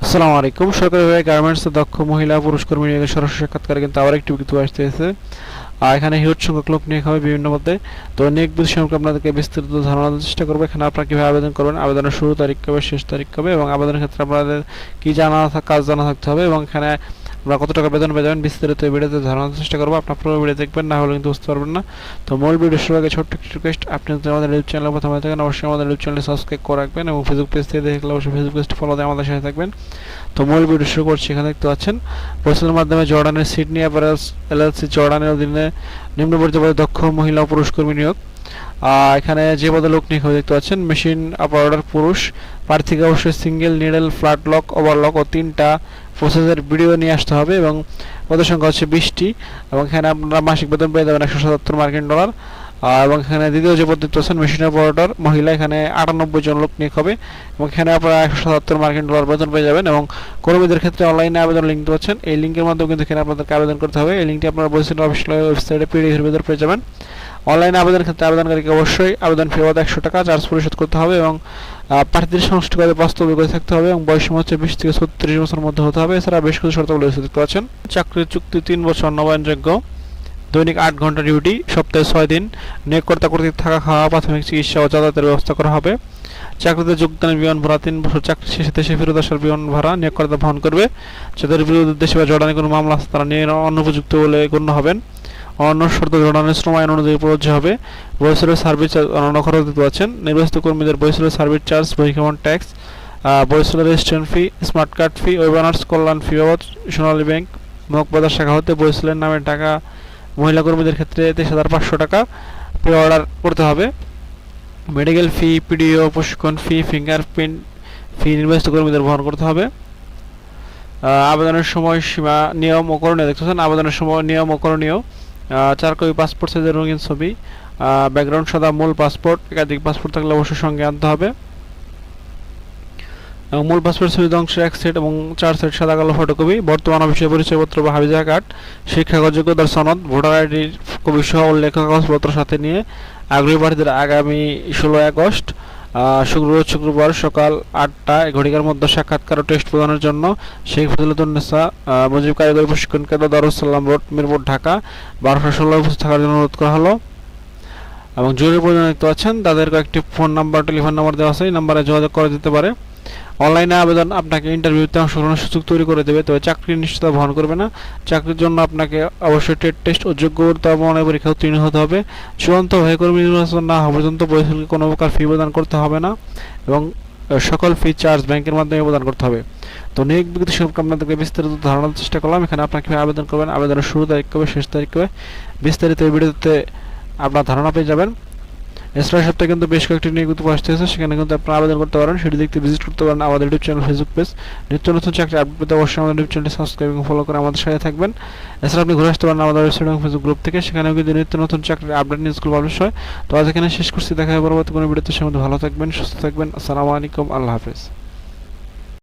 আসসালামু আলাইকুম। সরকারিভাবে গার্মেন্টসে দক্ষ মহিলা পুরুষ কর্মী নিয়োগের সরাসরি সাক্ষাৎকারে কিন্তু আবার একটি বিজ্ঞপ্তি আসতেছে। আর এখানে হিউজ সংখ্যক লোক নিয়োগ হবে বিভিন্ন পদে। তো নিয়োগ বিধি সম্পর্কে আপনাদেরকে বিস্তারিত ধারণা দেওয়ার চেষ্টা করবো। এখানে আপনারা কীভাবে আবেদন করবেন, আবেদনের শুরু তারিখ কবে, শেষ তারিখ কবে এবং আবেদনের ক্ষেত্রে আপনাদের কী কাজ জানা থাকতে হবে এবং এখানে আপনারা কত টাকা বেতন পেয়ে যাবেন বিস্তারিত এই ভিডিওতে ধারণা দেওয়ার চেষ্টা করবো। আপনার পুরো ভিডিও দেখবেন, না হলে কিন্তু বুঝতে পারবেন না। তো মূল ভিডিও শুরু আগে ছোট্ট একটি রিকোয়েস্ট, আপনি যদি আমাদের ইউটিউব চ্যানেলে প্রথমে থাকেন অবশ্যই আমাদের ইউটিউব চ্যানেলে সাবস্ক্রাইব করে রাখবেন এবং ফেসবুক পেজ থেকে দেখলে অবশ্যই ফেসবুক পেজটি ফলো দিয়ে আমাদের সাথে থাকবেন। তো মূল ভিডিও শুরু করছি। এখানে দেখতে পাচ্ছেন পরিচালনার মাধ্যমে জর্ডানের সিডনি অ্যাপারেলস এলএলসি জর্ডানের অধীনে নিম্নবর্ণিত পদে দক্ষ মহিলা ও পুরুষ কর্মী নিয়োগ। এখানে যে পদে লোক নিয়োগ হবে দেখতে পাচ্ছেন মেশিন অপারেটর পুরুষ। প্রার্থীকে অবশ্যই single needle flat lock overlock ও 3টা প্রসেসের ভিডিও নিয়ে আসতে হবে এবং পদের সংখ্যা হচ্ছে 20টি এবং এখানে আপনারা মাসিক বেতন পেয়ে যাবেন $177 এবং এখানে দ্বিতীয় যে পদ দেখতে পাচ্ছেন মেশিন অপারেটর মহিলা, এখানে 98 জন লোক নিয়োগ হবে এবং এখানে আপনারা $177 বেতন পেয়ে যাবেন এবং কর্মীদের ক্ষেত্রে অনলাইনে আবেদন লিঙ্ক পাচ্ছেন। এই লিঙ্কের মাধ্যমে কিন্তু এখানে আপনাদেরকে আবেদন করতে হবে। এই লিঙ্কটি আপনারা বলছেন অফিসিয়াল ওয়েবসাইটে পিডিএফ ভিতরে পেয়ে যাবেন। অনলাইনে আবেদনের ক্ষেত্রে আবেদনকারীকে অবশ্যই আবেদন ফি বাবদ $100 চার্জ পরিশোধ করতে হবে এবং প্রার্থীদের সংশ্লিষ্ট বাস্তব অভিজ্ঞতা থাকতে হবে এবং বয়সসীমা হচ্ছে 20 থেকে 36 বছরের মধ্যে হতে হবে। এছাড়া বেশ কিছু শর্তাবলী দেখতে পাচ্ছেন। চাকরির চুক্তি 3 বছর নবায়নযোগ্য, দৈনিক 8 ঘন্টা ডিউটি, সপ্তাহে 6 দিন, নিয়োগকর্তা কর্তৃক থাকা খাওয়া প্রাথমিক চিকিৎসা ও যাতায়াতের ব্যবস্থা করা হবে। চাকরিতে যোগদানের বিমান ভাড়া 3 বছর চাকরি শেষে দেশে ফেরত আসার বিমান ভাড়া নিয়োগকর্তা বহন করবে। যাদের বিরুদ্ধে দেশে বা জর্ডানে কোনো মামলা আছে তারা অনুপযুক্ত বলে গণ্য হবেন। অন্য শর্ত জর্ডানের শ্রম আইন অনুযায়ী প্রযোজ্য হবে। বৈষয়িক সার্ভিস চার্জ অন্যান্য খরচ দিতে পারছেন। নির্বাচিত কর্মীদের বৈষয়িক সার্ভিস চার্জ, বহির্গমন ট্যাক্স, বৈষয়িক registration fee, smart card fee, ওয়েবানার্স কল্যাণ ফি বাবদ সোনালী ব্যাংক মগবাজার শাখা হতে বৈষয়িকের নামে টাকা মহিলা কর্মীদের ক্ষেত্রে $23,500 পে অর্ডার করতে হবে। মেডিকেল ফি, পিডিও প্রশিক্ষণ ফি, ফিঙ্গারপ্রিন্ট ফি নির্বাচিত কর্মীদের বহন করতে হবে। আবেদনের সময় সীমা, নিয়ম ও করণীয় দেখতেছেন। আবেদনের সময় নিয়ম ও করণীয়: 4 কপি পাসপোর্ট সাইজের রঙিন ছবি, ব্যাকগ্রাউন্ড সাদা, মূল পাসপোর্ট, একাধিক পাসপোর্ট থাকলে অবশ্যই সঙ্গে আনতে হবে এবং মূল পাসপোর্ট ছবির অংশের 1 সেট এবং 4 সেট সাদা কালো ফটোকপি, বর্তমান অফিসিয়াল পরিচয়পত্র বা হাবিজা কার্ড, শিক্ষাগত যোগ্যতার সনদ, ভোটার আইডির কপি সহ উল্লেখ কাগজপত্র সাথে নিয়ে আগ্রহী প্রার্থীদের আগামী 16 আগস্ট শুক্রবার সকাল 8টা ঘটিকার মধ্যে সাক্ষাৎকার ও টেস্ট প্রদানের জন্য শেখ ফজিলাতুন্নেসা মুজিব কারিগরি প্রশিক্ষণ কেন্দ্র, দারুস সালাম রোড, মিরপুর, ঢাকা 12:16 উপস্থিত থাকার জন্য অনুরোধ করা হলো। এবং জরুরি প্রয়োজন দেখতে পাচ্ছেন তাদের কয়েকটি ফোন নাম্বার, টেলিফোন নাম্বার দেওয়া আছে, এই নাম্বারে যোগাযোগ করা যেতে পারে। অনলাইনে আবেদন আপনাকে ইন্টারভিউতে অংশগ্রহণের সুযোগ তৈরি করে দেবে, তবে চাকরির নিশ্চয়তা বহন করবে না। চাকরির জন্য আপনাকে অবশ্যই ট্রেড টেস্ট ও যোগ্যতা প্রমাণের পরীক্ষা উত্তীর্ণ হতে হবে। চূড়ান্ত হয়ে কর্মী নির্বাচন না হওয়া পর্যন্ত পরিচালককে কোনো প্রকার ফি প্রদান করতে হবে না এবং সকল ফি চার্জ ব্যাংকের মাধ্যমে প্রদান করতে হবে। তো নিয়োগ বিজ্ঞপ্তি সম্পর্কে আপনাদেরকে বিস্তারিত ধারণার চেষ্টা করলাম। এখানে আপনার কীভাবে আবেদন করবেন, আবেদনের শুরু তারিখ কবে, শেষ তারিখ কবে, বিস্তারিত এই ভিডিওতে আপনার ধারণা পেয়ে যাবেন। এছাড়া সপ্তাহে কিন্তু বেশ কয়েকটি নিয়োগ আসতেছে, সেখানে কিন্তু আপনারা আবেদন করতে পারেন, সেটি দেখতে ভিজিট করতে পারেন আমাদের ইউটিউব চ্যানেল, ফেসবুক পেজ। নিত্য নতুন চাকরি আপডেট পেতে অবশ্যই আমাদের ইউটিউব চ্যানেলটি সাবস্ক্রাইব এবং ফলো করে আমাদের সাথে থাকবেন। এছাড়া আপনি ঘুরে আসতে পারেন আমাদের ওয়েবসাইট এবং ফেসবুক গ্রুপ থেকে, সেখানেও কিন্তু নিত্য নতুন চাকরির আপডেট নিউজগুলো পাবলিশ হয়। তো আজ এখানে শেষ করছি, দেখা হবে পরবর্তী কোনো ভিডিওতে। সে মধ্যে ভালো থাকবেন, সুস্থ থাকবেন। আসসালামু আলাইকুম, আল্লাহ হাফেজ।